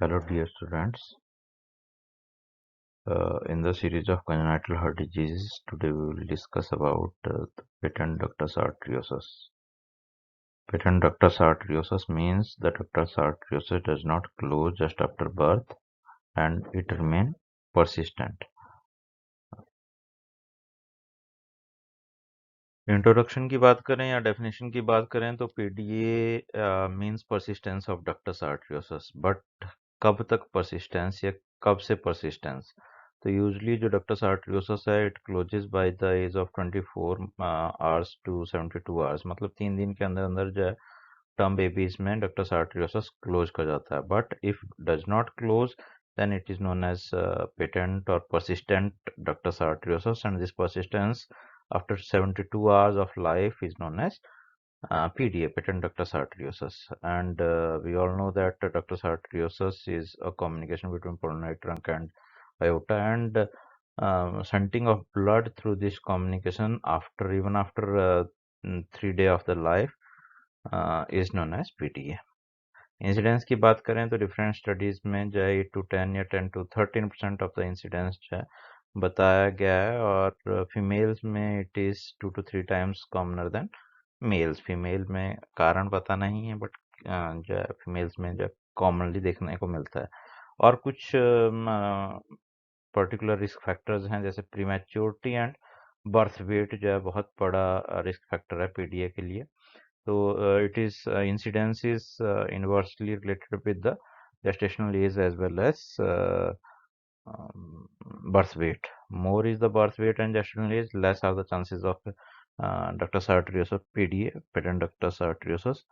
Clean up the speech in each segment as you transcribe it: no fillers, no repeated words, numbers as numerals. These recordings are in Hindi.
Hello dear students, in the series of congenital heart diseases, today we will discuss about the patent ductus arteriosus. Patent ductus arteriosus means the ductus arteriosus does not close just after birth and it remains persistent. Introduction की बात करें या डेफिनेशन की बात करें तो PDA means persistence of ductus arteriosus, but कब तक परसिस्टेंस या कब से परसिस्टेंस? तो यूजुअली जो डक्टस आर्टरियोसस है it closes by the age of 24 hours to 72 hours, मतलब 3 दिन के अंदर अंदर जो है टर्म बेबीज में डक्टस आर्टरियोसस क्लोज कर जाता है. But if does not close then it is known as patent or persistent ductus arteriosus, and this persistence after 72 hours of life is known as PDA, patent ductus arteriosus. And we all know that ductus arteriosus is a communication between pulmonary trunk and aorta, and shunting of blood through this communication even after 3 days of the life is known as PDA. Incidence की बात करें तो डिफरेंट स्टडीज में जो है 8 to 10 या 10 to 13% ऑफ द इंसिडेंस जो है बताया गया है, और फीमेल्स में it is 2 to 3 times commoner than males. Female में कारण पता नहीं है, बट जो है फीमेल्स में जो कॉमनली देखने को मिलता है. और कुछ पर्टिकुलर रिस्क फैक्टर्स हैं जैसे प्रीमैच्योरिटी एंड बर्थ वेट, जो है बहुत बड़ा रिस्क फैक्टर है पीडीए के लिए. So it is incidence is inversely related with the gestational age as well as birth weight. More is the birth weight and gestational age, less are the chances of ductus arteriosus PDA, patent ductus arteriosus.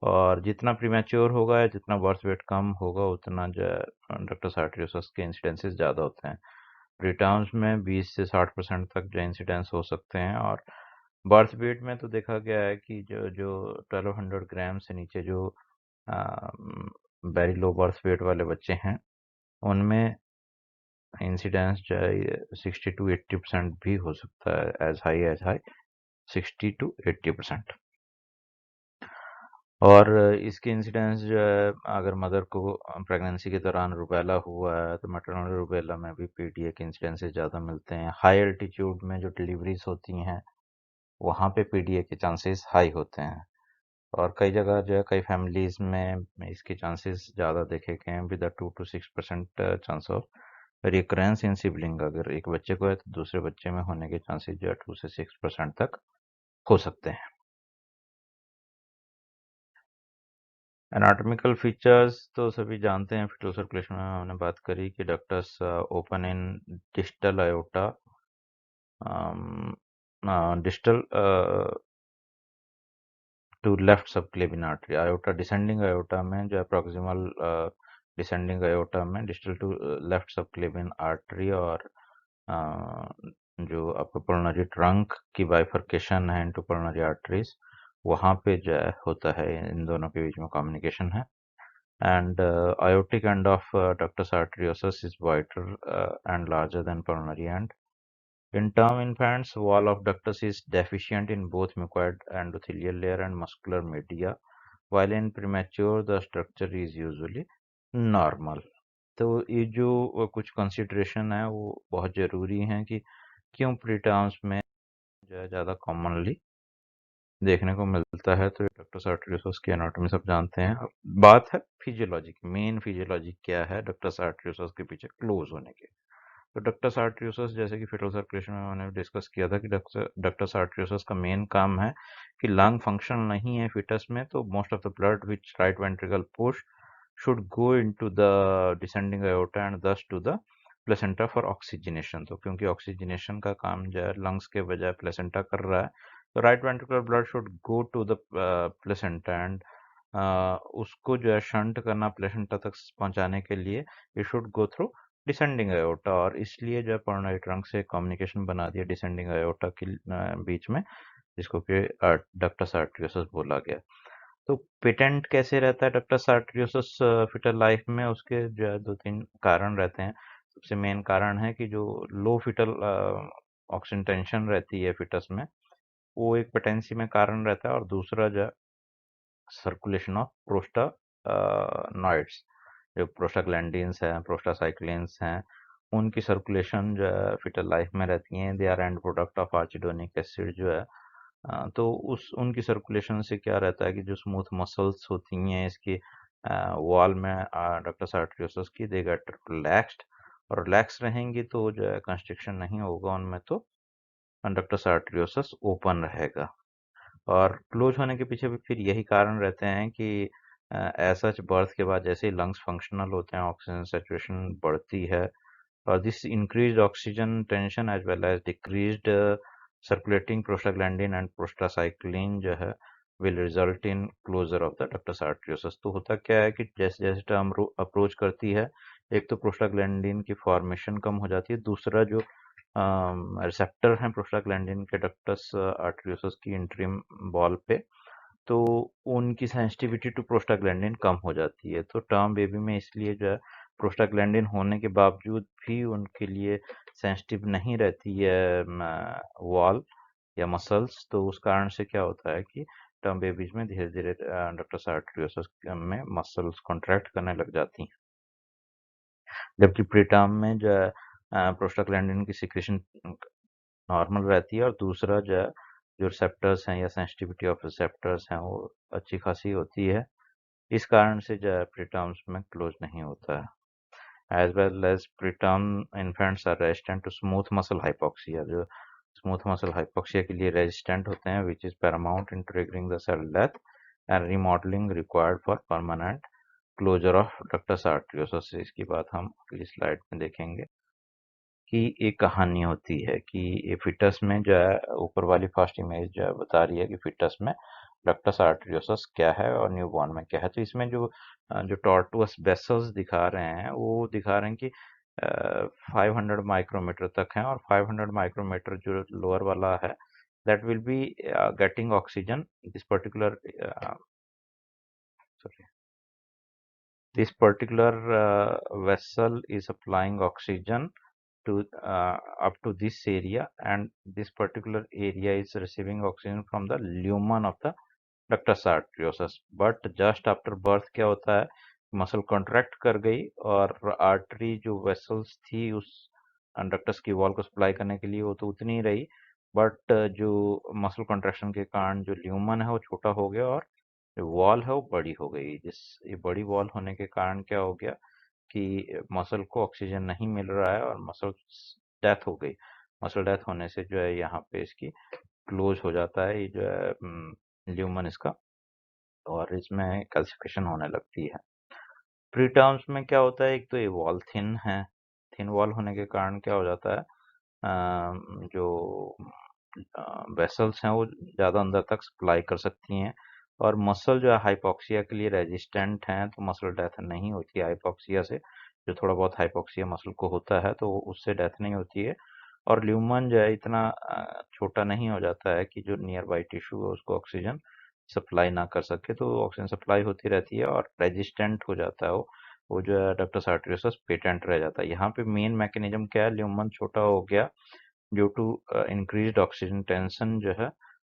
और जितना प्रीमैच्योर होगा या जितना बर्थ वेट कम होगा उतना जो डक्टस आर्टरियोसस के इंसिडेंसेस ज़्यादा होते हैं. प्रीटर्म्स में 20 से 60% तक जो इंसिडेंस हो सकते हैं. और बर्थ वेट में तो देखा गया है कि जो जो 1200 ग्राम से नीचे जो वेरी लो बर्थ वेट वाले बच्चे हैं उनमें इंसिडेंस जो है 60 to 80% भी हो सकता है, एज हाई 60 to 80%. और इसके इंसिडेंस जो है अगर मदर को प्रेगनेंसी के दौरान रुबेला हुआ है तो मैटरनल रुबेला में भी पीडीए के इंसिडेंसेस ज़्यादा मिलते हैं. हाई एल्टीट्यूड में जो डिलीवरीज होती हैं वहाँ पे पीडीए के चांसेस हाई होते हैं. और कई जगह जो है कई फैमिलीज में इसके चांसेस ज़्यादा देखे गए हैं, with 2 to 6% chance of recurrence in sibling. अगर एक बच्चे को है तो दूसरे बच्चे में होने के चांसेस जो है 2 से 6% तक हो सकते हैं. एनाटॉमिकल फीचर्स तो सभी जानते हैं, फिटल सर्कुलेशन में हमने बात करी कि ductus open in distal aorta, distal to left subclavian artery. Aorta descending aorta में जो है प्रॉक्सिमल डिसेंडिंग आयोटा में distal to left subclavian artery, और जो आपका पल्मोनरी ट्रंक की बाइफर्केशन है इनटू पल्मोनरी आर्टरीज, वहाँ पे जो है होता है, इन दोनों के बीच में कम्युनिकेशन है. And aortic end of ductus arteriosus is wider and larger than pulmonary end. In term infants, wall of ductus is deficient in both mucoid endothelial layer and muscular media, while in premature the structure is usually normal. तो ये जो कुछ कंसिडरेशन है वो बहुत ज़रूरी है कि क्यों प्री टर्म्स में जो है ज़्यादा कॉमनली देखने को मिलता है. तो डक्टस आर्टरियोसस की एनाटॉमी सब जानते हैं. अब बात है फिजियोलॉजी की. मेन फिजियोलॉजी क्या है डक्टस आर्टरियोसस के पीछे क्लोज होने के? तो डक्टस आर्टरियोसस जैसे कि फिटल सर्कुलेशन में मैंने डिस्कस किया था कि डक्टस आर्टरियोसस का मेन काम है कि लंग फंक्शन नहीं है फिटस में, तो most of the blood which right ventricle push should go into the descending aorta and thus to the placenta for oxygenation. तो क्योंकि ऑक्सीजनेशन का काम जो है लंग्स के बजाय प्लेसेंटा कर रहा है, तो right ventricular blood should go to the placenta, and उसको जो है शंट करना प्लेसेंटा तक पहुंचाने के लिए it should go through descending iota. और इसलिए जो है पल्मोनरी ट्रंक से कम्युनिकेशन बना दिया डिसेंडिंग आयोटा के बीच में, जिसको कि डक्टस आर्टरियोसस बोला गया. तो पेटेंट कैसे रहता है डक्टस आर्टरियोसस फिटल लाइफ में? उसके जो है 2-3 कारण रहते हैं. सबसे मेन कारण है कि जो लो फिटल ऑक्सीजन टेंशन रहती है फिटस में, वो एक पेटेंसी में कारण रहता है. और दूसरा जो है सर्कुलेशन ऑफ प्रोस्टानॉइड्स, जो प्रोस्टाग्लैंडिन्स हैं, प्रोस्टासाइक्लिन्स हैं, उनकी सर्कुलेशन जो है फीटल लाइफ में रहती हैं। They are end product of arachidonic acid जो है। तो उस उनकी सर्कुलेशन से क्या रहता है कि जो स्मूथ मसल्स होती हैं इसकी वॉल में डक्टस आर्टरियोसस की, दे गेट रिलैक्स्ड, और रिलैक्स रहेंगी तो जो है कंस्ट्रिक्शन नहीं होगा उनमें, तो डक्टस आर्टरियोसस ओपन रहेगा। और क्लोज होने के पीछे भी फिर यही कारण रहते हैं कि ऐसा बर्थ के बाद जैसे ही लंग्स फंक्शनल होते हैं, ऑक्सीजन सेचुरेशन बढ़ती है, और this increased oxygen tension as well as decreased circulating prostaglandin and prostacyclin जो है will result in closure of the ductus arteriosus. तो होता क्या है कि जैसे जैसे टर्म अप्रोच करती है, एक तो प्रोस्टाग्लैंडिन की फॉर्मेशन कम हो जाती है, दूसरा जो रिसेप्टर हैं प्रोस्टाग्लैंडिन के डक्टस आर्टरियोसस की इंट्रीम वॉल पे, तो उनकी सेंसिटिविटी टू प्रोस्टाग्लैंडिन कम हो जाती है। तो टर्म बेबी में इसलिए जो है प्रोस्टाग्लैंडिन होने के बावजूद भी उनके लिए सेंसिटिव नहीं रहती है वॉल या मसल्स। तो उस कारण से क्या होता है कि टर्म बेबीज में धीरे धीरे डक्टस आर्टरियोसस में मसल्स कॉन्ट्रैक्ट करने लग जाती हैं, जबकि प्रीटर्म में जो है प्रोस्टाग्लैंडिन की सिक्रेशन नॉर्मल रहती है, और दूसरा जो है जो रिसेप्टर्स हैं या सेंसिटिविटी ऑफ रिसेप्टर्स हैं वो अच्छी खासी होती है। इस कारण से जो है प्रीटर्म्स में क्लोज नहीं होता है। As well as preterm infants are resistant to smooth muscle hypoxia, जो स्मूथ मसल हाइपोक्सिया के लिए रेजिस्टेंट होते हैं, which is paramount in triggering the cell death and remodelling required for permanent closure of ductus arteriosus. इसकी बात हम अगली स्लाइड में देखेंगे कि एक कहानी होती है कि ये फिटस में जो है, ऊपर वाली फर्स्ट इमेज जो है बता रही है कि फिटस में डक्टस आर्टरियोसस क्या है और न्यूबॉर्न में क्या है। तो इसमें जो टॉर्टुअस वेसल्स दिखा रहे हैं वो दिखा रहे हैं कि 500 माइक्रोमीटर तक हैं, और 500 माइक्रोमीटर जो लोअर वाला है that will be getting oxygen. This particular sorry, this particular vessel is supplying oxygen to up to this area, and this particular area is receiving oxygen from the lumen of the ductus arteriosus। but just after birth क्या होता है, मसल कॉन्ट्रैक्ट कर गई और आर्टरी जो वेसल्स थी उस डक्टस की वॉल को सप्लाई करने के लिए वो तो उतनी ही रही, बट जो मसल कॉन्ट्रैक्शन के कारण जो ल्यूमन है वो छोटा हो गया और जो वॉल है वो बड़ी हो गई। ये बड़ी वॉल होने के कारण क्या हो गया कि मसल को ऑक्सीजन नहीं मिल रहा है और मसल डेथ हो गई। मसल डेथ होने से जो है यहाँ पे इसकी क्लोज हो जाता है ये जो है ल्यूमन इसका, और इसमें कैल्सिफिकेशन होने लगती है। प्री टर्म्स में क्या होता है, एक तो ये वॉल थिन है, थिन वॉल होने के कारण क्या हो जाता है जो वेसल्स हैं वो ज़्यादा अंदर तक सप्लाई कर सकती हैं, और मसल जो है हाइपोक्सिया के लिए रेजिस्टेंट हैं, तो मसल डेथ नहीं होती है हाइपोक्सिया से। जो थोड़ा बहुत हाइपोक्सिया मसल को होता है तो उससे डेथ नहीं होती है, और ल्यूमन जो है इतना छोटा नहीं हो जाता है कि जो नियर बाई टिश्यू है उसको ऑक्सीजन सप्लाई ना कर सके, तो ऑक्सीजन सप्लाई होती रहती है और रेजिस्टेंट हो जाता है वो जो है डक्टस आर्टरियोसस पेटेंट रह जाता है। यहाँ पे मेन मैकेनिज्म क्या है, ल्यूमन छोटा हो गया due to increased oxygen tension जो है,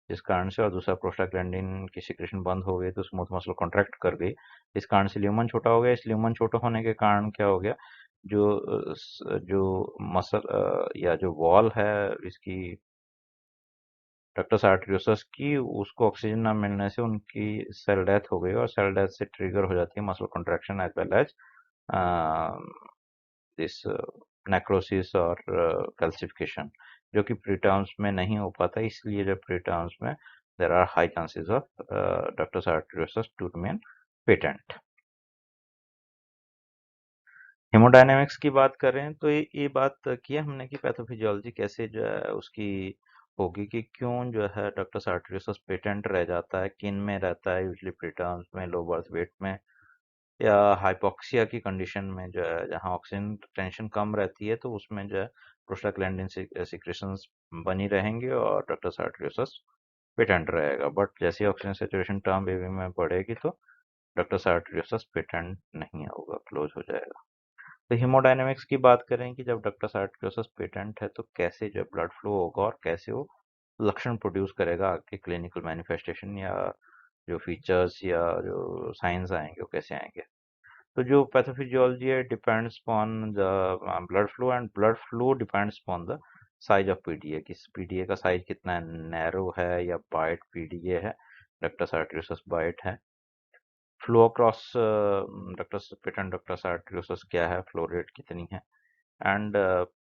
जिस कारण से, और दूसरा प्रोस्टाग्लैंडिन की सिक्रेशन बंद हो गई तो स्मूथ मसल कॉन्ट्रैक्ट कर गई, इस कारण से ल्यूमन छोटा हो गया। इस ल्यूमन छोटा होने के कारण क्या हो गया, जो मसल या जो वॉल है इसकी डक्टस आर्टरियोसस की, उसको ऑक्सीजन ना मिलने से उनकी सेल डेथ हो गई, और सेल डेथ से ट्रिगर हो जाती है muscle contraction as well as this necrosis और कैल्सिफिकेशन, जो कि प्रीटर्म्स में नहीं हो पाता। इसलिए जब प्रीटर्म्स में there are high chances of ductus arteriosus to remain patent. Haemodynamics की बात करें तो ये बात की है हमने कि पैथोफिजियोलॉजी कैसे जो है उसकी होगी, कि क्यों जो है डक्टस आर्टरियोसस पेटेंट रह जाता है, किन में रहता है, यूजली प्रीटर्म्स में, लो बर्थ वेट में, या हाइपोक्सिया की कंडीशन में जो है जहाँ ऑक्सीजन टेंशन कम रहती है, तो उसमें जो है प्रोस्टाग्लैंडिन सिक्रेशंस बनी रहेंगे और डक्टस आर्टरियोसस पेटेंट रहेगा। बट जैसे ऑक्सीजन सेचुरेशन टर्म बेबी में बढ़ेगी तो डक्टस आर्टरियोसस पेटेंट नहीं होगा, क्लोज हो जाएगा। तो हीमोडायनेमिक्स की बात करें कि जब डक्टस आर्टरियोसस पेटेंट है तो कैसे जो ब्लड फ्लो होगा और कैसे वो लक्षण प्रोड्यूस करेगा, आगे क्लिनिकल मैनिफेस्टेशन या जो फीचर्स या जो साइंस आएंगे वो कैसे आएंगे। तो जो पैथोफिजियोलॉजी है depends upon the blood flow, and blood flow depends upon the size of PDA, कि पीडीए का साइज कितना नैरो है या वाइड पीडीए है, डक्टस आर्टरियोसस वाइड है। Flow across ductus patent ductus arteriosus क्या है, फ्लो रेट कितनी है, एंड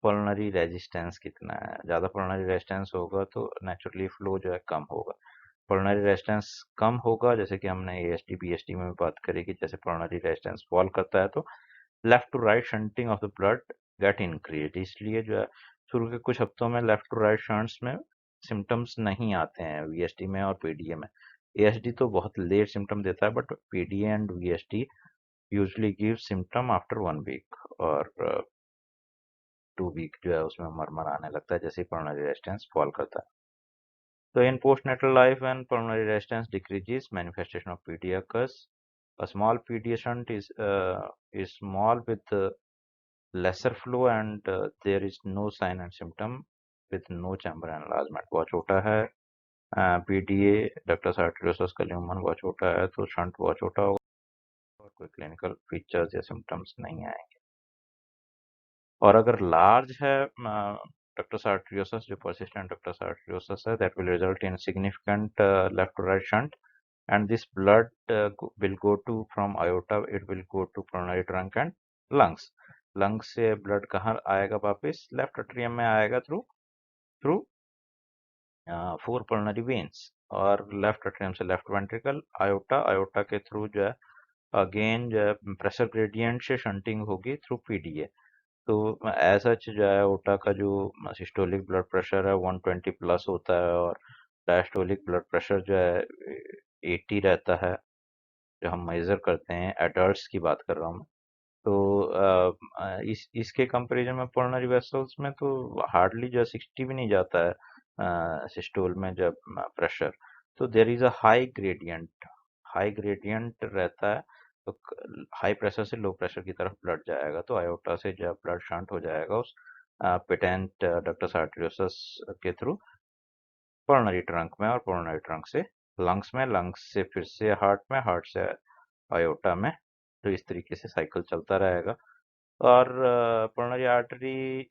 पल्मोनरी रेजिस्टेंस कितना है। ज़्यादा पल्मोनरी रेजिस्टेंस होगा तो नेचुरली फ्लो जो है कम होगा। पल्मोनरी रेजिस्टेंस कम होगा, जैसे कि हमने एएसटी बीएसटी में भी बात करी कि जैसे पल्मोनरी रेजिस्टेंस फॉल करता है तो left to right shunting of the blood get increase. इसलिए जो है शुरू के कुछ हफ्तों में लेफ्ट टू राइट शंट्स में सिम्टम्स नहीं आते हैं वीएसटी में और पीडीए में। एएसडी तो बहुत लेट सिम्टम देता है, but PDA and VSD usually give symptom after 1 week और 2 वीक जो है उसमें मरमर आने लगता है जैसे ही पल्मोनरी रेजिस्टेंस फॉल करता है। So in postnatal life, when pulmonary resistance decreases, manifestation of PD occurs. A small PD shunt is small with lesser flow, and there is no sign and symptom with no chamber enlargement. बहुत छोटा है PDA, डक्टस आर्टेरियोसस का ल्यूमन बहुत छोटा है तो शंट बहुत छोटा होगा और कोई क्लिनिकल फीचर्स या सिम्टम्स नहीं आएंगे। और अगर लार्ज है ductus arteriosus, जो persistent ductus arteriosus है, that will result in significant left to right shunt, and this blood will go to from aorta, it will go to pulmonary trunk and lungs. lungs से blood कहाँ आएगा वापस, लेफ्ट एट्रियम में आएगा थ्रू थ्रू 4 pulmonary veins, और लेफ्ट एट्रियम से लेफ्ट वेंट्रिकल, आयोटा, आयोटा के थ्रू जो है अगेन जो है प्रेशर ग्रेडियंट से शंटिंग होगी थ्रू पीडीए। तो एज सच जो है ओटा का जो सिस्टोलिक ब्लड प्रेशर है 120 प्लस होता है, और डायस्टोलिक ब्लड प्रेशर जो है 80 रहता है, जो हम मेजर करते हैं। एडल्ट्स की बात कर रहा हूँ मैं। तो इसके कंपैरिजन में पल्मोनरी वेसल्स में तो हार्डली जो 60 भी नहीं जाता है सिस्टोल में जब प्रेशर। तो there is a high gradient रहता है। तो हाई प्रेशर से लो प्रेशर की तरफ ब्लड जाएगा, तो आयोटा से जब ब्लड शंट हो जाएगा उस पेटेंट डक्टस आर्टेरियोसस के थ्रू पल्मोनरी ट्रंक में, और पल्मोनरी ट्रंक से लंग्स में, लंग्स से फिर से हार्ट में, हार्ट से आयोटा में। तो इस तरीके से साइकिल चलता रहेगा। और पल्मोनरी आर्टरी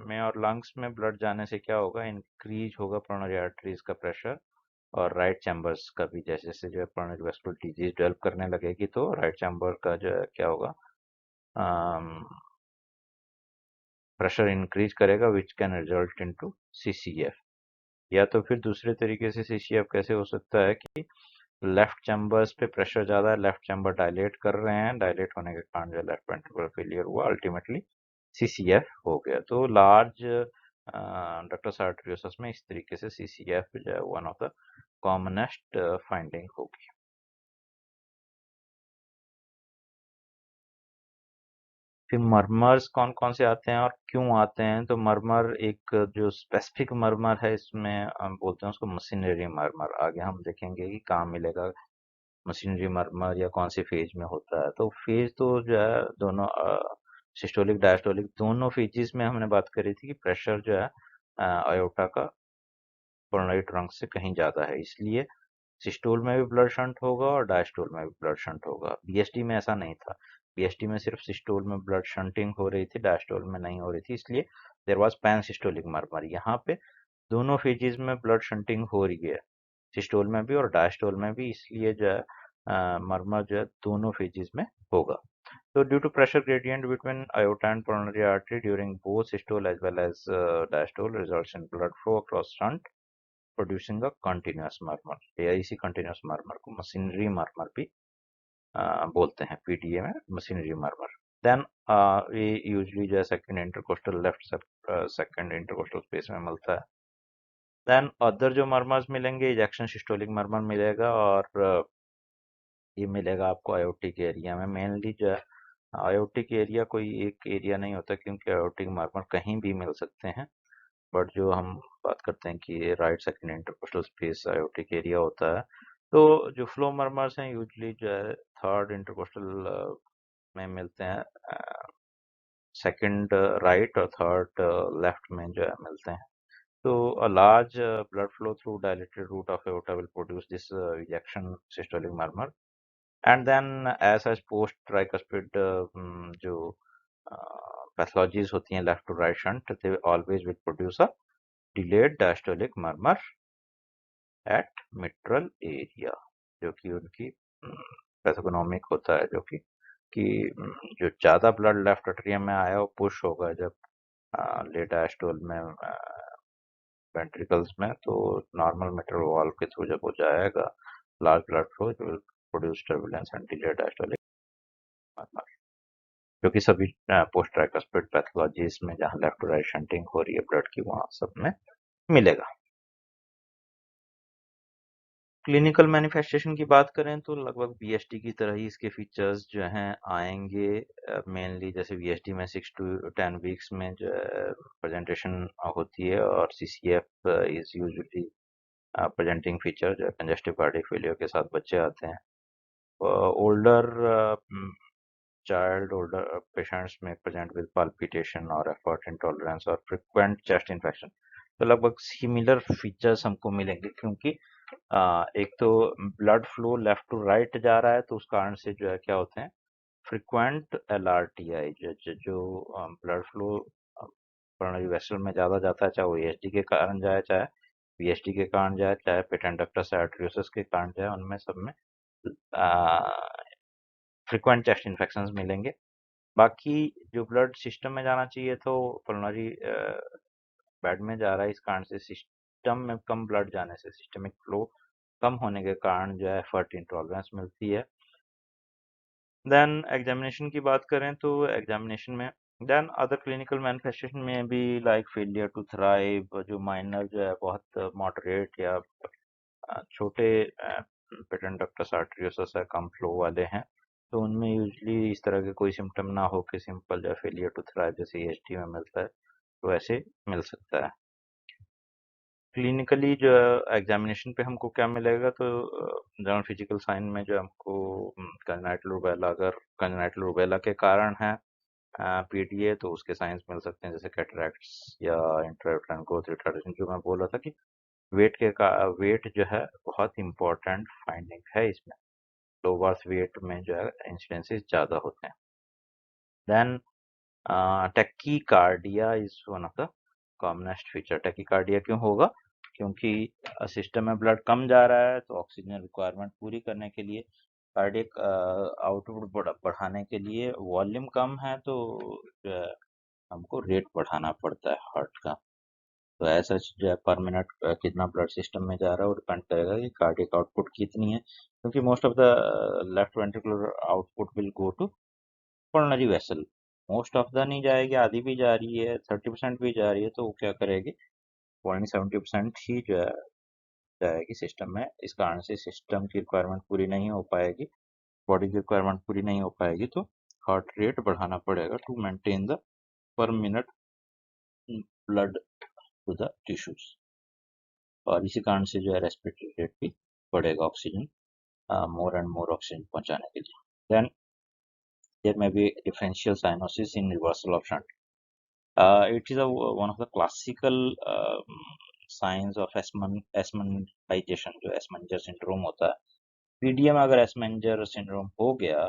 में और लंग्स में ब्लड जाने से क्या होगा, इंक्रीज होगा पल्मोनरी आर्टरीज का प्रेशर, और राइट चैम्बर्स का भी। जैसे जैसे जो है पल्मोनरी वेस्कुलर डिजीज डेवलप करने लगेगी तो राइट चैम्बर का जो है क्या होगा, प्रेशर इंक्रीज करेगा, which can result into CCF. या तो फिर दूसरे तरीके से सीसीएफ कैसे हो सकता है कि लेफ्ट चैम्बर्स पे प्रेशर ज़्यादा है, लेफ्ट चैम्बर डायलेट कर रहे हैं, डायलेट होने के कारण जो लेफ्ट वेंट्रिकुलर फेलियर हुआ, अल्टीमेटली सीसीएफ हो गया। तो लार्ज डक्टस आर्टेरियोसस में इस तरीके से सीसीएफ जो है one of the commonest finding होगी। फिर मरमर्स कौन कौन से आते हैं और क्यों आते हैं, तो मरमर एक जो स्पेसिफिक मरमर है, इसमें हम बोलते हैं उसको मशीनरी मरमर। आगे हम देखेंगे कि कहाँ मिलेगा मशीनरी मरमर या कौन सी फेज में होता है। तो फेज तो जो है दोनों सिस्टोलिक डायस्टोलिक दोनों फेजेस में हमने बात करी थी कि प्रेशर जो है अयोटा का कोरोनरी ट्रंक से कहीं ज़्यादा है, इसलिए सिस्टोल में भी ब्लड शंट होगा और डायस्टोल में भी ब्लड शंट होगा। बीएसटी में ऐसा नहीं था। बीएसटी में सिर्फ सिस्टोल में ब्लड शंटिंग हो रही थी, डायस्टोल में नहीं हो रही थी, इसलिए देर वॉज पैन सिस्टोलिक मरमर। यहाँ पे दोनों फेजेस में ब्लड शंटिंग हो रही है, सिस्टोल में भी और डायस्टोल में भी, इसलिए जो है मरमर जो है दोनों फेजेस में होगा। So due to pressure gradient between aorta and pulmonary artery during both systole as well as diastole results in blood flow across shunt producing a continuous murmur, या इसी continuous murmur को मशीनरी murmur भी बोलते हैं पीटीए में, मशीनरी murmur। Then ये usually जो है second intercostal left second intercostal space में मिलता है। Then other जो murmurs मिलेंगे, ejection systolic murmur मिलेगा, और ये मिलेगा आपको आयोटिक एरिया में। मेनली जो है आयोटिक एरिया कोई एक एरिया नहीं होता, क्योंकि आयोटिक मार्मर कहीं भी मिल सकते हैं, बट जो हम बात करते हैं कि right second intercostal space aortic area होता है। तो जो फ्लो मर्मर्स हैं यूजली जो है थर्ड इंटरकोस्टल में मिलते हैं, सेकंड राइट और थर्ड लेफ्ट में जो है मिलते हैं। तो a large blood flow through dilated root of aorta will produce this ejection systolic murmur, and then as such post tricuspid जो पैथोलॉजीज होती हैं left to right shunt, they always will produce a delayed diastolic murmur at mitral area, जो कि उनकी पैथोगनोमिक होता है, जो कि जो ज़्यादा ब्लड लेफ्ट एट्रियम में आया वो पुश होगा जब लेट डायस्टोल में वेंट्रिकल्स में, तो नॉर्मल मिट्रल वॉल्व के थ्रू जब हो जाएगा लार्ज ब्लड फ्लो, जो produce turbulence and delayed diastolic murmur, जो कि सभी पोस्ट ट्राइकस्पिड पैथोलॉजीज में जहाँ लेफ्ट टू राइट शंटिंग हो रही है ब्लड की, वहाँ सब में मिलेगा। क्लिनिकल मैनिफेस्टेशन की बात करें तो लगभग बीएसटी की तरह ही इसके फीचर्स जो हैं आएंगे। मेनली जैसे बीएसटी में 6 to 10 वीक्स में जो प्रेजेंटेशन होती है, और CCF is usually presenting feature जो कंजेस्टिव कार्डियक फेलियर के साथ बच्चे आते हैं। ओल्डर older पेशेंट्स में प्रेजेंट विद पाल्पिटेशन और एफर्ट इंटॉलरेंस और फ्रिक्वेंट चेस्ट इन्फेक्शन, तो लगभग सिमिलर फीचर्स हमको मिलेंगे, क्योंकि एक तो blood flow left to right जा रहा है, तो उस कारण से जो है क्या होते हैं फ्रिक्वेंट एलआरटीआई, जो ब्लड फ्लो कोरोनरी वेसल में ज़्यादा जाता है, चाहे वो एएसडी के कारण जाए, चाहे वीएसडी के कारण जाए, चाहे पेटेंट डक्टस आर्टरियोसिस के कारण जाए, उनमें सब में फ्रिक्वेंट चेस्ट इन्फेक्शंस मिलेंगे। बाकी जो ब्लड सिस्टम में जाना चाहिए तो पल्मोनरी बेड में जा रहा है, इस कारण से सिस्टम में कम ब्लड जाने से सिस्टमिक फ्लो कम होने के कारण जो है एफर्ट इंटॉलरेंस मिलती है। देन एग्जामिनेशन की बात करें तो एग्जामिनेशन में देन अदर क्लिनिकल मैनिफेस्टेशन में भी लाइक फेलियर टू थ्राइव, जो माइनर जो है बहुत मॉडरेट या छोटे पेटेंट डक्टस आर्टरियोसिस है, कम फ्लो वाले हैं, तो उनमें यूजली इस तरह के कोई सिम्टम ना हो के सिंपल जो फेलियर टू थ्राइव जैसे ईएसटी में मिलता है, तो ऐसे मिल सकता है। क्लिनिकली जो एग्जामिनेशन पे हमको क्या मिलेगा, तो जनरल फिजिकल साइन में जो हमको कंजेनाइटल रूबेला, अगर कंजेनाइटल रूबेला के कारण है पीटीए, तो उसके साइंस मिल सकते हैं, जैसे कैटरैक्ट्स या इंट्रायूटेराइन ग्रोथ रिटार्डेशन, जो मैं बोल रहा था कि वेट जो है बहुत इंपॉर्टेंट फाइंडिंग है इसमें। लो बर्थ वेट में जो है इंसिडेंसेस ज़्यादा होते हैं। Then tachycardia is one of the commonest feature. Tachycardia क्यों होगा, क्योंकि सिस्टम में ब्लड कम जा रहा है, तो ऑक्सीजन रिक्वायरमेंट पूरी करने के लिए, कार्डियक आउटपुट बढ़ाने के लिए वॉल्यूम कम है, तो जो है हमको रेट बढ़ाना पड़ता है हार्ट का। तो ऐसा जो है पर मिनट कितना ब्लड सिस्टम में जा रहा है वो डिपेंड करेगा कि कार्डियक आउटपुट कितनी है, क्योंकि most of the left ventricular output will go to coronary vessel. Most of the नहीं जाएगी, आधी भी जा रही है, 30% भी जा रही है, तो वो क्या करेगी 70% ही जो है जाएगी सिस्टम में। इस कारण से सिस्टम की रिक्वायरमेंट पूरी नहीं हो पाएगी, बॉडी की रिक्वायरमेंट पूरी नहीं हो पाएगी, तो हार्ट रेट बढ़ाना पड़ेगा to maintain the per minute blood to the tissues, और इसी कारण से जो है रेस्पिरेटरी रेट भी बढ़ेगा oxygen, more and more oxygen पहुंचाने के लिए। Then there may be differential cyanosis in reversal of shunt. It is one of the classical signs of Eisenmengerisation, जो एस्मेंजर सिंड्रोम होता है। पीडीए में अगर एस्मेंजर सिंड्रोम हो गया,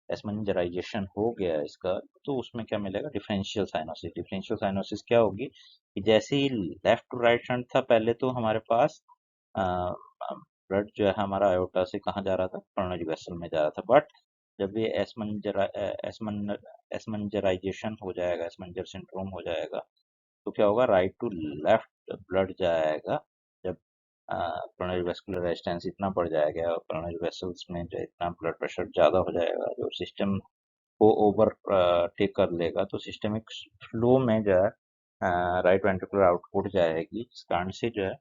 एस्मेंजराइजेशन हो गया इसका, तो उसमें क्या मिलेगा डिफरेंशियल साइनोसिस। डिफरेंशियल साइनोसिस क्या होगी कि जैसे ही लेफ्ट टू राइट शंट था पहले, तो हमारे पास ब्लड जो है हमारा आयोटा से कहाँ जा रहा था, कोरोनरी वेसल में जा रहा था। बट जब ये एस्मेंजराइजेशन हो जाएगा, एस्मेंजर सिंड्रोम हो जाएगा, तो क्या होगा राइट टू लेफ्ट ब्लड जाएगा। जब कोरोनरी वेस्कुलर रेजिस्टेंस इतना बढ़ जाएगा और कोरोनरी वेसल्स में जो इतना ब्लड प्रेशर ज़्यादा हो जाएगा, जो सिस्टम को ओवर टेक कर लेगा, तो सिस्टमिक फ्लो में जो है राइट वेंट्रिकुलर आउटपुट जाएगी, इस कारण से जो है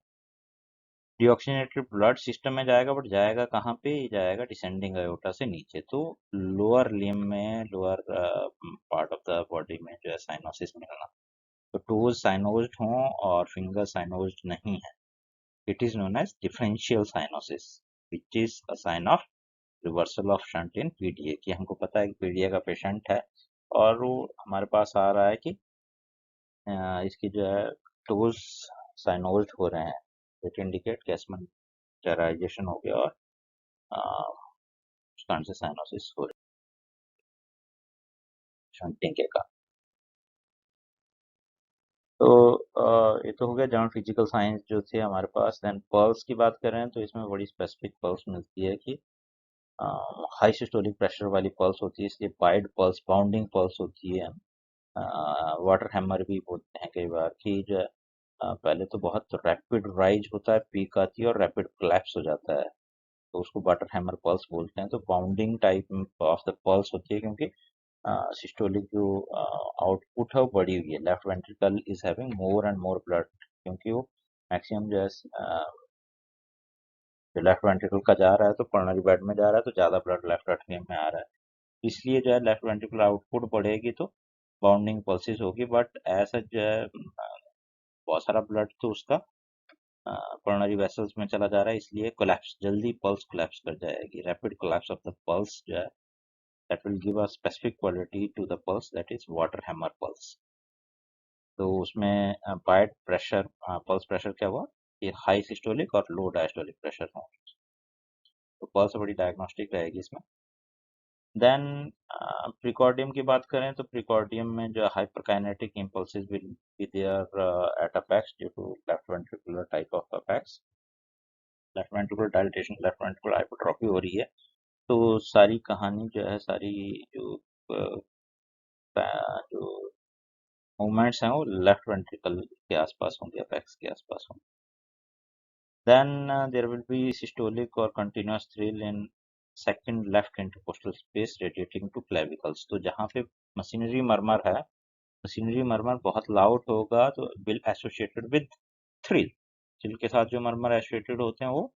डीऑक्सीजनेटेड ब्लड सिस्टम में जाएगा, बट जाएगा कहाँ पे, जाएगा डिसेंडिंग अयोटा से नीचे। तो लोअर लिम्ब में, lower part of the body में जो है साइनोसिस मिलना, तो टोज साइनोज्ड हों और फिंगर साइनोज्ड नहीं है, it is known as differential cyanosis, which is a sign of reversal of shunt in PDA. कि हमको पता है कि पीडीए का पेशेंट है और वो हमारे पास आ रहा है कि इसकी जो है टोज साइनोज्ड हो रहे हैं, इट इंडिकेट कैसमेंटराइजेशन हो गया और कारण से साइनोसिस हो रही है शंटिंग के कारण। तो ये तो हो गया जनरल फिजिकल साइंस जो थे हमारे पास। देन पल्स की बात करें तो इसमें बड़ी स्पेसिफिक पल्स मिलती है कि हाई सिस्टोलिक प्रेशर वाली पल्स होती है, इसलिए वाइड पल्स, बाउंडिंग पल्स होती है। वाटर हैमर भी बोलते हैं कई बार कि जो है, पहले तो बहुत रैपिड राइज होता है, पीक आती है और रैपिड कोलैप्स हो जाता है, तो उसको वाटर हैमर पल्स बोलते हैं। तो bounding type of the pulse होती है क्योंकि सिस्टोलिक जो आउटपुट है वो बढ़ी हुई है। Left ventricle is having more and more blood, क्योंकि वो मैक्सिमम जो है जो लेफ्ट वेंट्रिकल का जा रहा है तो कोरोनरी बेड में जा रहा है, तो ज़्यादा ब्लड लेफ्ट एट्रियम में आ रहा है, इसलिए जो है लेफ्ट वेंट्रिकल आउटपुट बढ़ेगी तो बाउंडिंग पल्सेस होगी। बट ऐसा जो है बहुत सारा ब्लड तो उसका कोरोनरी वेसल्स में चला जा रहा है, इसलिए कोलैप्स, जल्दी पल्स कोलैप्स कर जाएगी। Rapid collapse of the pulse जो है that will give a specific quality to the pulse, that is water hammer pulse। तो उसमें वाइड प्रेशर, पल्स प्रेशर क्या हुआ कि हाई सिस्टोलिक और लो डायस्टोलिक प्रेशर हो, तो पल्स बड़ी डायग्नोस्टिक रहेगी इसमें। देन प्रिकॉर्डियम की बात करें तो प्रिकॉर्डियम में जो hyperkinetic impulses will be there at apex due to left ventricular type of apex. Left ventricular dilatation, left ventricular hypertrophy हो रही है, तो सारी कहानी जो है, सारी जो जो मूवमेंट्स हैं वो लेफ्ट वेंट्रिकल के आसपास होंगे, अपेक्स के आसपास होंगे। Then there will be systolic और continuous thrill in second left intercostal space radiating to clavicles. तो जहाँ पे मशीनरी मरमर है, मशीनरी मरमर बहुत लाउड होगा तो will associated with thrill. Thrill के साथ जो मरमर एसोसिएटेड होते हैं वो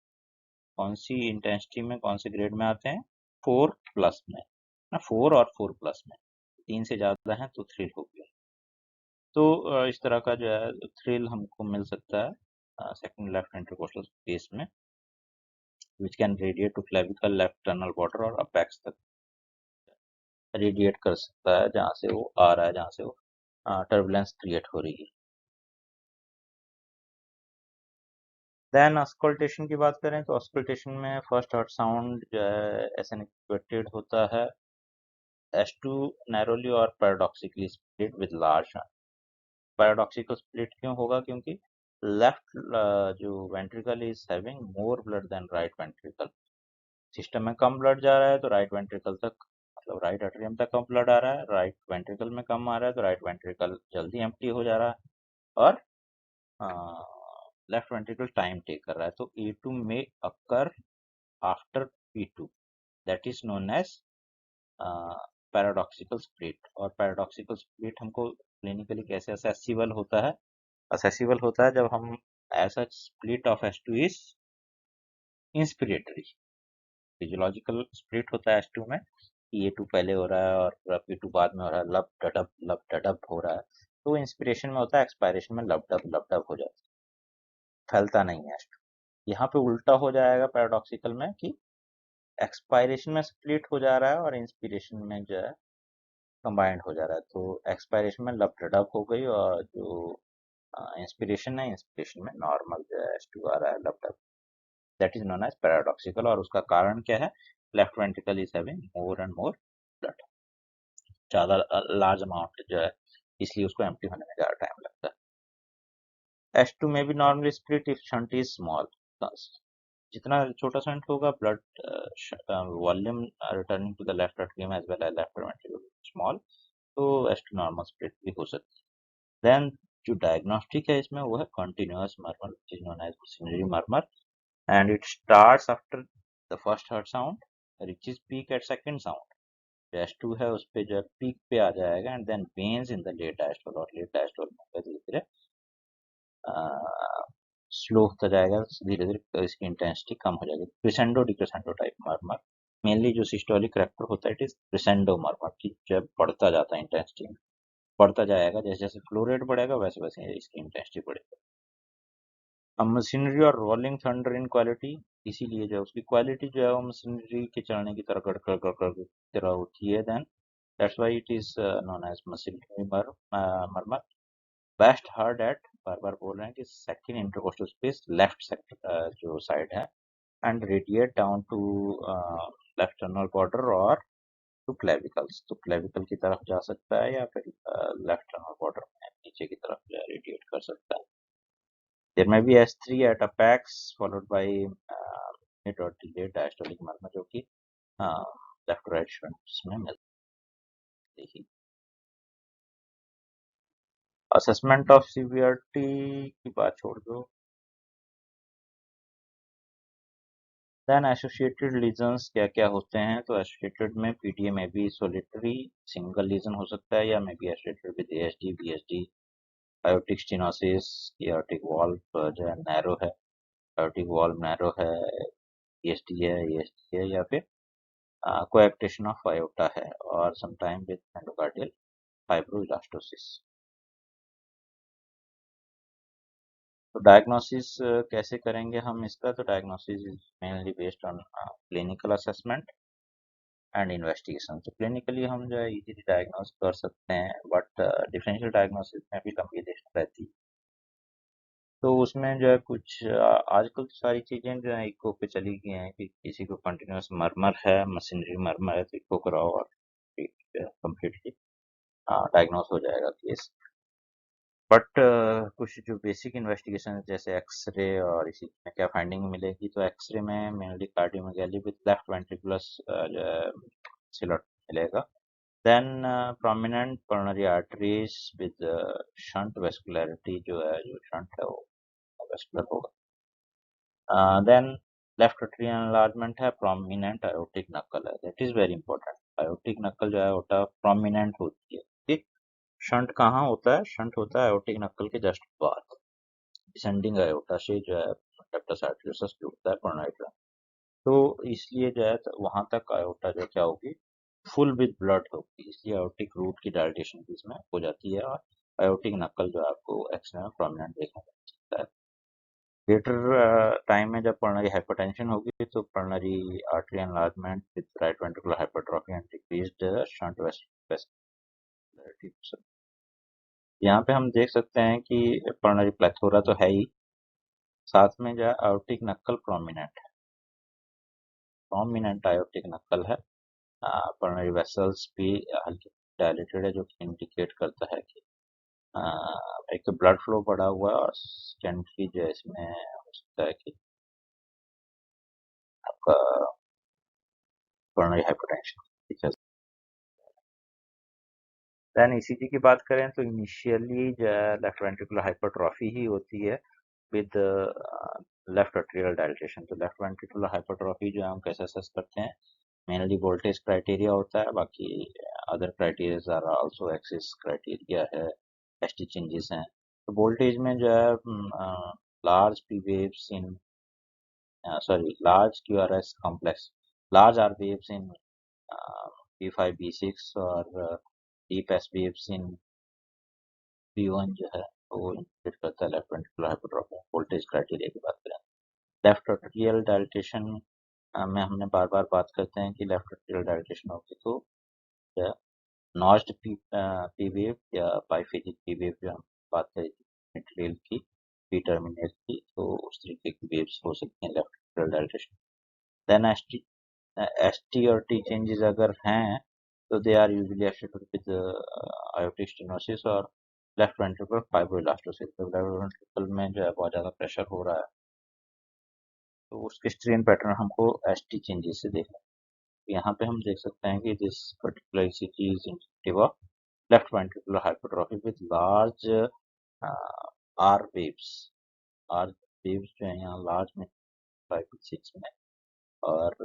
कौन सी इंटेंसिटी में, कौन से ग्रेड में आते हैं? 4+ में ना, 4 और 4+ में, 3 से ज़्यादा है तो थ्रिल हो गया। तो इस तरह का जो है थ्रिल हमको मिल सकता है सेकंड लेफ्ट इंटरकोस्टल स्पेस में, which can radiate to clavicle, left sternal border और अपेक्स तक रेडिएट कर सकता है, जहाँ से वो आ रहा है, जहाँ से वो टर्बुलेंस क्रिएट हो रही है। देन ऑस्कल्टेशन की बात करें तो ऑस्कल्टेशन में फर्स्ट हर्ट साउंड जो है एसेंक्वेटेड होता है S2 नैरोली और paradoxically split with large. Paradoxical split क्यों होगा? क्योंकि लेफ्ट जो ventricle is having more blood than right ventricle. System में कम ब्लड जा रहा है तो राइट वेंट्रिकल तक, मतलब राइट एट्रियम तक कम ब्लड आ रहा है, राइट वेंट्रिकल में कम आ रहा है तो राइट वेंट्रिकल जल्दी एम्प्टी हो जा रहा है, और लेफ्ट वेंट्रिकल टाइम टेक कर रहा है। तो A2 में occur after P2, that is known as paradoxical split. और पैराडॉक्सिकल स्प्लिट हमको क्लिनिकली कैसे असेसिबल होता है? असेसिबल होता है जब हम ऐसा split of S2 is inspiratory. Physiological split होता है S2 में, A2 पहले हो रहा है और P2 बाद में हो रहा है, लब डडप हो रहा है, तो इंस्पिरेशन में होता है, एक्सपायरेशन में लब डब हो जाता है, फैलता नहीं है S2। यहाँ पे उल्टा हो जाएगा पैराडॉक्सिकल में कि एक्सपायरेशन में स्प्लिट हो जा रहा है और इंस्पिरेशन में जो है कंबाइंड हो जा रहा है, तो एक्सपायरेशन में लब डडप हो गई और जो इंस्पिरेशन है, इंस्पिरेशन में नॉर्मल जो है S2 आ रहा है, lub dub. That is known as paradoxical, और उसका कारण क्या है? Left ventricle is having more and more blood, ज्यादा लार्ज अमाउंट जो है, इसलिए उसको एम्प्टी होने में ज्यादा टाइम लगता है। S2 में भी normally split if shunt is small. जितना छोटा शंट होगा, blood volume returning to the left atrium as well as left ventricle small, तो S2 नॉर्मल स्प्लिट भी हो सकती है। देन जो डायग्नोस्टिक है इसमें वो है continuous murmur, which is known as machinery murmur, and it starts after the first heart sound, reaches peak at second sound। S2 है उस पे जो है पीक पे आ जाएगा, and then wanes in the late diastole, और लेट डायस्टोल में धीरे धीरे स्लो होता जाएगा, धीरे धीरे इसकी इंटेंसिटी कम हो जाएगी। क्रिसेंडो डिक्रिसेंडो टाइप मर्मर, मेनली जो सिस्टोलिक करेक्टर होता है इट इज क्रिसेंडो मर्मर, की जब बढ़ता जाता है इंटेंसिटी में, बढ़ता जाएगा, जैसे जैसे फ्लो रेट बढ़ेगा वैसे वैसे इसकी इंटेंसिटी बढ़ेगी। अब मशीनरी और रोलिंग थंडर इन क्वालिटी, इसीलिए जो है उसकी क्वालिटी जो है वो मशीनरी के चलने की तरह गड़गड़ गड़गड़ की तरह होती है। Then that's why it is known as machinery murmur. Best heard at, बार बार बोल रहे हैं कि second intercostal space, left sector जो साइड है, and radiate down to left sternal border or to clavicles. तो clavicle की तरफ जा सकता है या फिर left sternal border में नीचे की तरफ radiate कर सकता है. There may be S3 at apex followed by mid or delayed diastolic murmur जो कि लेफ्ट राइट शंट्स में मिलती है. असेसमेंट ऑफ सीवियरिटी की बात छोड़ दो. देन एसोसिएटेड लीजन्स क्या क्या होते हैं. तो एसोसिएटेड में पीटीए में भी सोलिटरी सिंगल लीजन हो सकता है या may be associated with ASD BSD. Aortic stenosis. Aortic valve जो है नैरो है. आयोटिक वॉल्व नैरो है. ईएसडी है ईएसडी है या फिर कोएक्टेशन ऑफ आयोटा है और समटाइम विद एंडोकार्डियल फाइब्रोइलास्टोसिस. तो डायग्नोसिस कैसे करेंगे हम इसका. तो diagnosis is mainly based on clinical assessment and investigation. तो क्लिनिकली हम जो है इजीली डायग्नोस कर सकते हैं बट डिफरेंशियल डायग्नोसिस में भी लंबी लिस्ट रहती है. तो उसमें जो है कुछ आजकल तो सारी चीज़ें जो है इको पे चली गई हैं कि किसी को कंटिन्यूस मरमर है मशीनरी मरमर है तो इको कराओ और कम्प्लीटली डायग्नोस हो जाएगा केस. बट कुछ जो बेसिक इन्वेस्टिगेशन है जैसे एक्सरे और इसी में क्या फाइंडिंग मिलेगी. तो एक्सरे में mainly cardiomegaly with left ventricular जो है सिलट मिलेगा. Then prominent coronary arteries with shunt vascularity जो है जो शंट है वो वेस्कुलर होगा. देन लेफ्ट एट्रियल एनलार्जमेंट है. प्रोमिनेंट आयोटिक नक्कल है. That is very important. Aortic knuckle जो है होता प्रोमिनेंट होती है. ठीक. शंट कहाँ होता है. शंट होता है आयोटिक नक्कल के जस्ट बाद डिसेंडिंग आयोटा से जो है डक्टस आर्टरियोसस जुड़ता है कोरोनरी. तो इसलिए जो है वहां तक आयोटा जो क्या होगी फुल विद ब्लड होगी. इसलिए आयोटिक रूट की डायलिटेशन भी इसमें हो जाती है और आयोटिक नक्कल जो आपको एक्सरे में प्रोमिनेंट देखने को मिल सकता है. लेटर टाइम में जब कोरोनरी हाइपरटेंशन होगी तो coronary artery enlargement with right ventricular hypertrophy and decreased shunt vascularity. यहाँ पे हम देख सकते हैं कि कोरोनरी प्लेथोरा तो है ही साथ में जो है आयोटिक नक्कल प्रोमिनेंट है. प्रोमिनेंट आयोटिक नक्कल है. कोरोनरी वेसल्स भी हल्की डायलेटेड है जो कि इंडिकेट करता है कि एक तो ब्लड फ्लो बढ़ा हुआ है और सेकेंडली जो है इसमें हो सकता है कि आपका कोरोनरी हाइपरटेंशन. देन ईसीजी की बात करें तो इनिशियली जो है लेफ्ट वेंट्रिकुलर हाइपरट्रॉफी ही होती है विद लेफ्ट एट्रियल डायलिटेशन. तो लेफ्ट वेंट्रिकुलर हाइपरट्रॉफी जो है हम कैसे असेस करते हैं. मेनली वोल्टेज क्राइटेरिया होता है. बाकी other criteria are also axis criteria है. एसटी चेंजेस हैं. तो वोल्टेज में जो है large P waves in large QRS complex, large R waves in P5 B6 और deep S waves in P1 जो है वो इंडिकेट करता है left ventricular hypertrophy. Voltage criteria की बात करें लेफ्ट एट्रियल डायलिटेशन में हमने बार बार बात करते हैं कि लेफ्ट एट्रियल डायलिटेशन होगी तो नॉच्ड पी वेव या बाइफेजिक पी वेव जो हम बात करें एट्रियल की पी टर्मिनेट की तो उस तरीके की वेव्स हो सकती हैं left atrial dilatation. Then ST और टी चेंजेस अगर हैं तो they are usually associated with aortic stenosis और लेफ्ट वेंट्रिकुलर फाइब्रोइलास्टोसिस. तो लेफ्ट वेंट्रिकल में जो है बहुत ज़्यादा प्रेशर हो रहा है तो उसके स्ट्रेन पैटर्न हमको एसटी चेंजेस से देखना है. यहाँ पे हम देख सकते हैं कि this particular ECG is indicative of left ventricular hypertrophy with large R waves. R waves जो है यहाँ लार्ज में 5 6 में और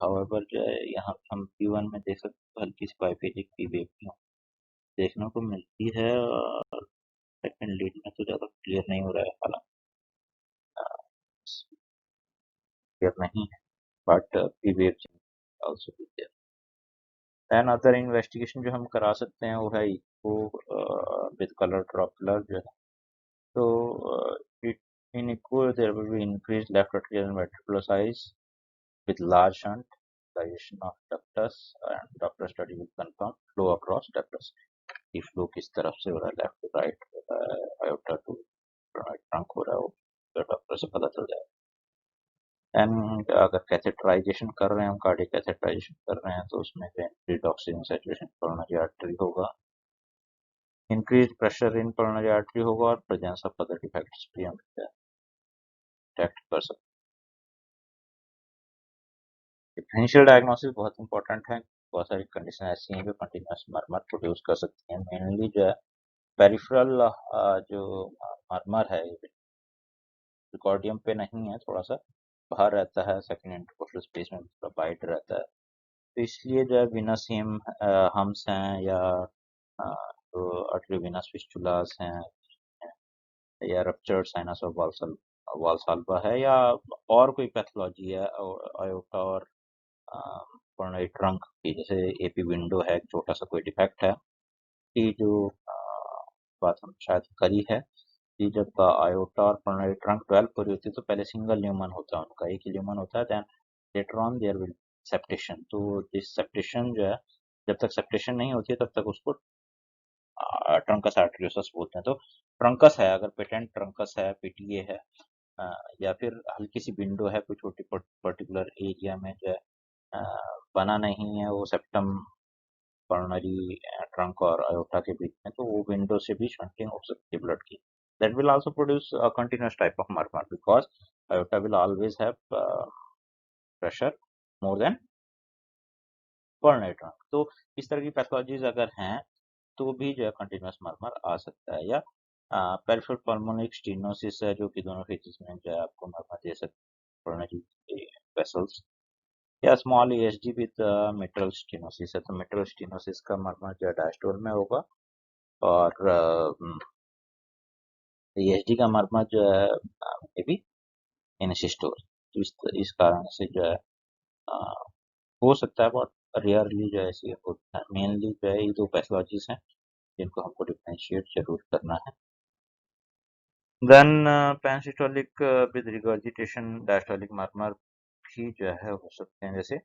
हाउएवर जो है यहाँ हम P1 में देख सकते हैं हल्की सी बाइफेजिक पी वेव देखने को मिलती है और सेकंड लीड में तो ज़्यादा क्लियर नहीं हो रहा है हालांकि क्लियर नहीं है but P wave also clear. And other investigation जो हम करा सकते हैं वो है इको विद कलर ड्रॉपलर जो है. तो in echo there will be increase left atrial ventricular size with large shunt, dilation of ductus and Doppler study will confirm flow across ductus. कि फ्लो किस तरफ से हो रहा है लेफ्ट टू राइट हो रहा है आयोटा टू राइट ट्रंक हो रहा है वो डॉक्टर से पता चल जाएगा. एंड अगर कैथेटराइजेशन कर रहे हैं, हम कार्डियक कैथेटराइजेशन कर रहे हैं, तो उसमें जो increase oxygen saturation coronary artery होगा, increase pressure in coronary artery होगा, और प्रेजेंस ऑफ अदर डिफेक्ट्स भी हम डिटेक्ट कर सकते हैं। डिफरेंशियल डायग्नोसिस बहुत इंपॉर्टेंट है। बहुत सारी कंडीशन ऐसी हैं जो कंटिन्यूस मरमर प्रोड्यूस कर सकती हैं। मेनली जो है पेरिफेरल जो मरमर है, रिकॉर्डियम पे नहीं है, थोड़ा सा बाहर रहता है, सेकंड इंटरकोस्टल स्पेस में थोड़ा वाइड रहता है, तो इसलिए जो है विनस हम्स हैं, या जो आर्टरीवेनस फिस्टुलास हैं, या रप्चर्ड साइनस ऑफ वाल्साल्वा है, या और कोई पैथोलॉजी है आयोटा और कोरोनरी ट्रंक की, जैसे एपी विंडो है, छोटा सा कोई डिफेक्ट है, कि जो बात हम शायद करी है कि जब आयोटा और कोरोनरी ट्रंक डेवलप हो रही होती है, तो पहले सिंगल ल्यूमन होता है, उनका एक ही ल्यूमन होता है, then later on there will septation. तो जिस सेप्टेशन जो है, जब तक सेप्टेशन नहीं होती है तब तक उसको ट्रंकस आर्टरियोसस बोलते हैं। तो ट्रंकस है, अगर पेटेंट ट्रंकस है, पीटीए है, या फिर हल्की सी विंडो है कोई छोटी पर्टिकुलर एरिया में जो है, बना नहीं है वो सेप्टम कोरोनरी ट्रंक और अयोटा के बीच में, तो वो विंडो से भी शंटिंग हो सकती है ब्लड की। That will also produce a continuous type of murmur because aorta will always have pressure more than coronary trunk. तो इस तरह की पैथोलॉजीज अगर हैं तो भी जो है कंटिन्यूस मरमर आ सकता है, या पेरिफेरल पल्मोनिक स्टेनोसिस है, जो कि दोनों फेजेस में जो है आपको मरमर दे सकते हैं, कोरोनरी वेसल्स, या small ASD with mitral stenosis है, तो मिट्रल स्टेनोसिस का मरमर जो है डायस्टोल में होगा, और एएसडी का मरमर जो है मे बी इन सिस्टोल। तो इस कारण से जो है अ, हो सकता है, बहुत रेयरली जो है ऐसी होता है। मेनली जो है ये दो पैथोलॉजीज हैं जिनको हमको डिफरेंशिएट जरूर करना है। Then pansystolic with regurgitation diastolic murmur भी जो है हो सकते हैं, जैसे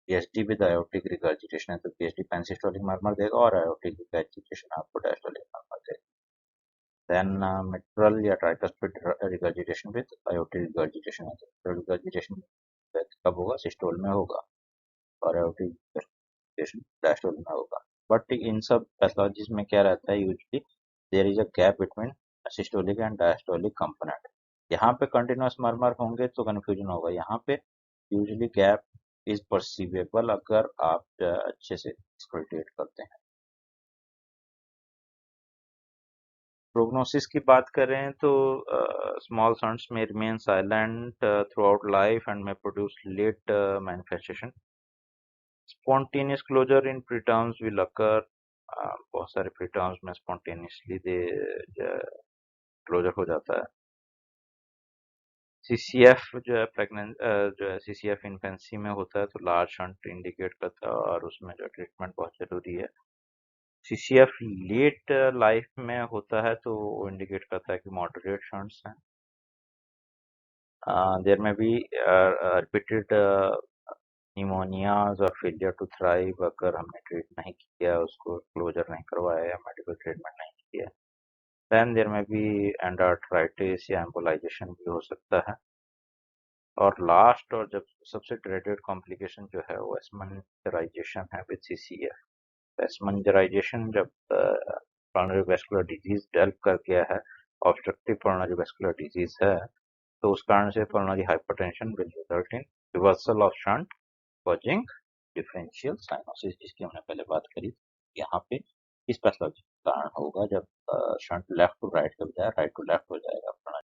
पीएचडी विद आयोटिक रिगर्जिटेशन है, तो पीएचडी पेनसिस्टोलिक मरमर देगा, और आयोटिक रिगर्जिटेशन आपको डायस्टोलिक मरमर देगा। देन मिट्रल या tricuspid regurgitation with aortic regurgitation है, तो रिगर्जिटेशन कब होगा, सिस्टोल में होगा, और आयोटिक डायस्टोल में होगा। बट इन सब पैथोलॉजीज में क्या रहता है, usually there is a gap between systolic and diastolic component. यहाँ पे कंटिन्यूस मरमर होंगे तो कंफ्यूजन होगा, यहाँ पे यूजली गैप इज परसीवेबल अगर आप अच्छे से एक्सप्लोइटेट करते हैं। प्रोग्नोसिस की बात करें तो स्मॉल सन्स में remain silent throughout life and में produce late manifestation. Spontaneous closure in preterms will occur, बहुत सारे प्रीटर्म्स में स्पॉन्टेनियसली दे क्लोजर हो जाता है। सीसीएफ जो है प्रेगनेंट जो है सीसीएफ इन्फेंसी में होता है, तो लार्ज शंट इंडिकेट करता है, और उसमें जो ट्रीटमेंट बहुत जरूरी है। सीसीएफ लेट लाइफ में होता है तो वो इंडिकेट करता है कि मॉडरेट शंट्स हैं। देयर में बी रिपीटेड निमोनियाज और फेलियर टू थ्राइव, अगर हमने ट्रीट नहीं किया, उसको क्लोजर नहीं करवाया, या मेडिकल ट्रीटमेंट नहीं किया। देन देयर में बी एंडार्थराइटिस या एम्बोलाइजेशन भी हो सकता है। और लास्ट और जब सबसे ड्रेडेड कॉम्प्लिकेशन जो है वो एस्मंजराइजेशन है विद सीसीएफ। एस्मंजराइजेशन जब कोरोनरी वेस्कुलर डिजीज डेवलप कर गया है, ऑब्स्ट्रक्टिव कोरोनरी वेस्कुलर डिजीज है, तो उस कारण से coronary hypertension will result in reversal of shunt causing differential cyanosis, जिसकी हमने पहले बात करी। यहाँ पे इस पैथोलॉजी के कारण होगा, जब शंट लेफ्ट टू राइट के बजाय राइट टू लेफ्ट हो जाएगा कोरोनरी।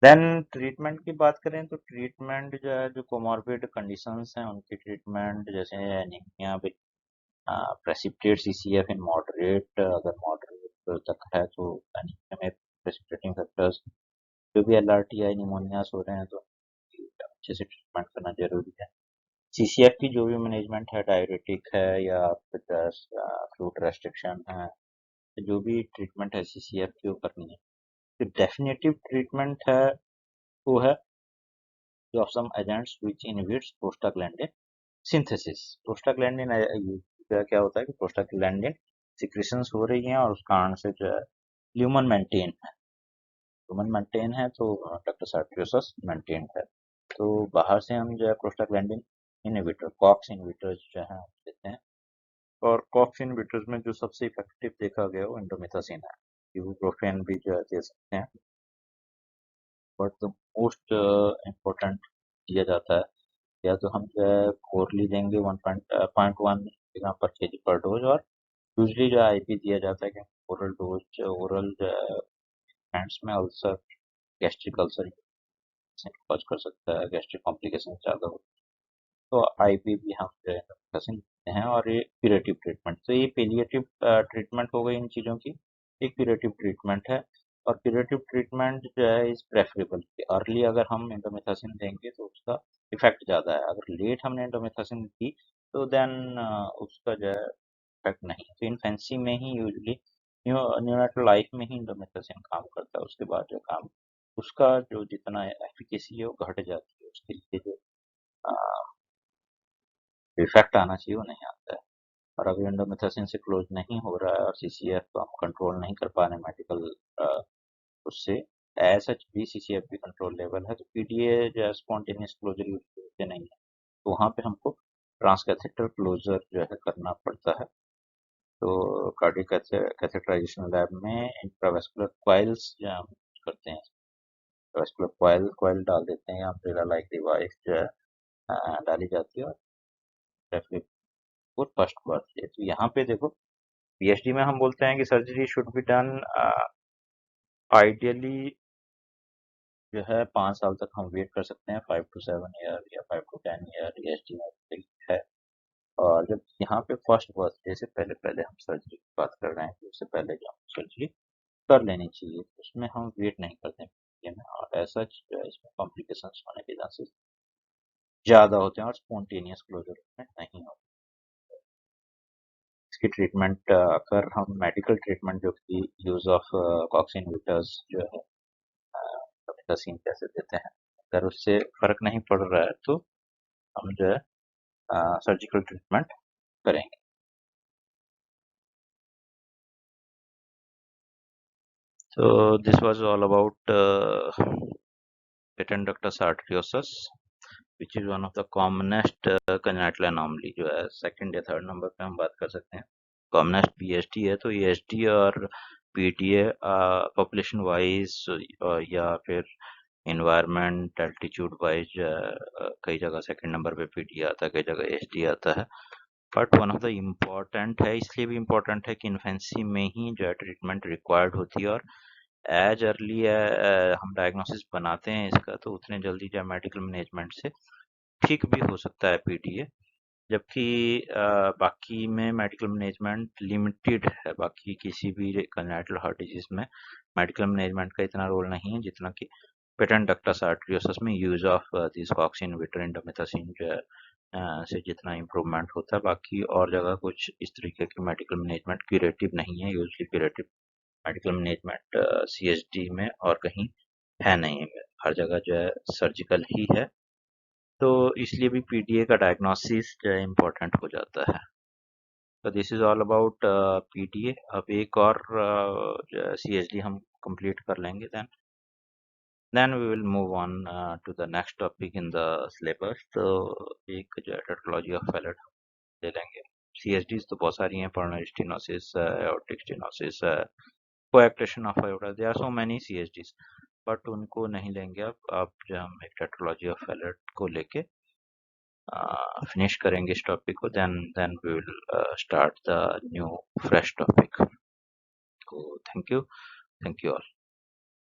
देन ट्रीटमेंट की बात करें तो ट्रीटमेंट जो है, जो कोमॉर्बिड कंडीशंस हैं उनकी ट्रीटमेंट, जैसे anaemia with precipitate CCF in moderate, अगर मॉडरेट तक है तो एनीमिया में प्रेसिपिटेटिंग फैक्टर्स, जो भी एलआरटी या निमोनियास हो रहे हैं तो अच्छे से ट्रीटमेंट करना जरूरी है। सीसीएफ की जो भी मैनेजमेंट है, डायरेटिक है या फ्लूइड रेस्ट्रिक्शन है, जो भी ट्रीटमेंट है सीसीएफ की वो करनी है। तो डेफिनेटिव ट्रीटमेंट है वो है of some agents which inhibits prostaglandin synthesis। Prostaglandin क्या होता है कि प्रोस्टाग्लैंडिन सिक्रेशंस हो रही हैं, और उस कारण से जो है ल्यूमन मेंटेन है। ह्यूमन मेंटेन है तो डक्टस आर्टरियोसस मेंटेन है। तो बाहर से हम जो है प्रोस्टाग्लैंडिन इनहिबिटर कॉक्स इनहिबिटर्स जो है देते हैं, और कॉक्स इनहिबिटर्स में जो सबसे इफेक्टिव देखा गया वो इंडोमिथासिन है। इबुप्रोफेन भी जो है दे सकते हैं, बट द मोस्ट इम्पोर्टेंट दिया जाता है, या तो हम जो है ओरली देंगे 1.1 मिलीग्राम पर केजी पर डोज, और यूजली जो आईपी दिया जाता है कि ओरल डोज ओरल जो है हैंड्स में अल्सर गैस्ट्रिक अल्सर कॉज कर सकता है, गैस्ट्रिक कॉम्प्लिकेशन ज़्यादा हो, तो आईपी भी हम जो है डिस्कसिंग करते हैं। और ये क्यूरेटिव ट्रीटमेंट, तो ये पेलिएटिव ट्रीटमेंट हो गई इन चीज़ों की, एक क्यूरेटिव ट्रीटमेंट है। और क्यूरेटिव ट्रीटमेंट जो है इज प्रेफरेबल, अर्ली अगर हम इंडोमेथासिन देंगे तो उसका इफेक्ट ज़्यादा है, अगर लेट हमने इंडोमेथासिन दी तो देन उसका जो है इफेक्ट नहीं। तो इन्फेंसी में ही यूजली न्यूनेटल लाइफ में ही इंडोमेथासिन काम करता है, उसके बाद जो काम उसका जो जितना एफिकेसी है वो घट जाती है, उसके लिए जो इफेक्ट आना चाहिए वो नहीं आता है। और अगर इंडोमेथासिन से क्लोज नहीं हो रहा है और सीसीएफ को हम कंट्रोल नहीं कर पा रहे मेडिकल उससे, एज सच भी सीसीएफ भी कंट्रोल लेवल है, तो पीडीए जो है स्पॉन्टेनियस क्लोजर यूज करते नहीं है, तो वहाँ पे हमको ट्रांसकैथेटर क्लोजर जो है करना पड़ता है। तो कार्डियक कैथेटराइजेशन लैब में इंट्रावेस्कुलर कॉइल्स जो हम करते हैं, इंट्रावेस्कुलर कॉइल कॉइल डाल देते हैं, अम्ब्रेला लाइक डिवाइस जो है डाली जाती है, और फर्स्ट बर्थ है। तो यहाँ पे देखो पीएचडी में हम बोलते हैं कि surgery should be done ideally जो है 5 साल तक हम वेट कर सकते हैं, 5 to 7 ईयर या 5 to 10 ईयर ये एस्टिमेट है। और जब यहाँ पे फर्स्ट बर्थडे से पहले पहले हम सर्जरी की बात कर रहे हैं, तो उससे पहले जो हम सर्जरी कर लेनी चाहिए, उसमें हम वेट नहीं करते हैं में, और ऐसा जो है इसमें कॉम्प्लिकेशन होने के चांसेस ज़्यादा होते हैं और स्पॉन्टेनियस क्लोजर में नहीं होते। इसकी ट्रीटमेंट अगर हम मेडिकल ट्रीटमेंट जो कि यूज़ ऑफ कॉक्स इनहिबिटर्स जो है वैक्सीन कैसे देते हैं, अगर उससे फर्क नहीं पड़ रहा है तो हम जो है सर्जिकल ट्रीटमेंट करेंगे। So this was all about patent ductus arteriosus, which is one of the commonest congenital anomaly, जो है सेकंड या थर्ड नंबर पे हम बात कर सकते हैं। कॉमनेस्ट पीएचडी है, तो ईएचडी और पीटीए पॉपुलेशन वाइज या फिर इन्वायरमेंट एल्टीट्यूड वाइज कई जगह सेकंड नंबर पे पीटीए आता है, कई जगह एचडी आता है, but one of the important है, इसलिए भी इम्पोर्टेंट है कि इन्फेंसी में ही जो है ट्रीटमेंट रिक्वायर्ड होती है, और एज अर्ली हम डायग्नोसिस बनाते हैं इसका तो उतने जल्दी जो मेडिकल मैनेजमेंट से ठीक भी हो सकता है पीटीए, जबकि बाकी में मेडिकल मैनेजमेंट लिमिटेड है, बाकी किसी भी कंजेनिटल हार्ट डिजीज में मेडिकल मैनेजमेंट का इतना रोल नहीं है जितना कि पेटेंट डक्टस आर्टरियोसिस में use of this COX inhibitor indomethacin जो है से जितना इम्प्रूवमेंट होता है। बाकी और जगह कुछ इस तरीके की मेडिकल मैनेजमेंट क्यूरेटिव नहीं है, usually curative medical management CHD में और कहीं है नहीं है, हर जगह जो है सर्जिकल ही है, तो इसलिए भी पीडीए का डायग्नोसिस जो है इम्पोर्टेंट हो जाता है। तो this is all about PDA. अब एक और सीएचडी हम कंप्लीट कर लेंगे, then we will move on to the next topic in the syllabus. तो एक जो है टेट्रोलॉजी ऑफ फैलेट ले लेंगे। सीएचडीज तो बहुत सारी हैं, pulmonary stenosis, aortic stenosis, coarctation of aorta, there are so many CHDs, but उनको नहीं लेंगे। अब जो हम एक टेट्रोलॉजी ऑफ फैलेट को लेके फिनिश करेंगे इस टॉपिक को, then we will start the new fresh topic. तो थैंक यू ऑल।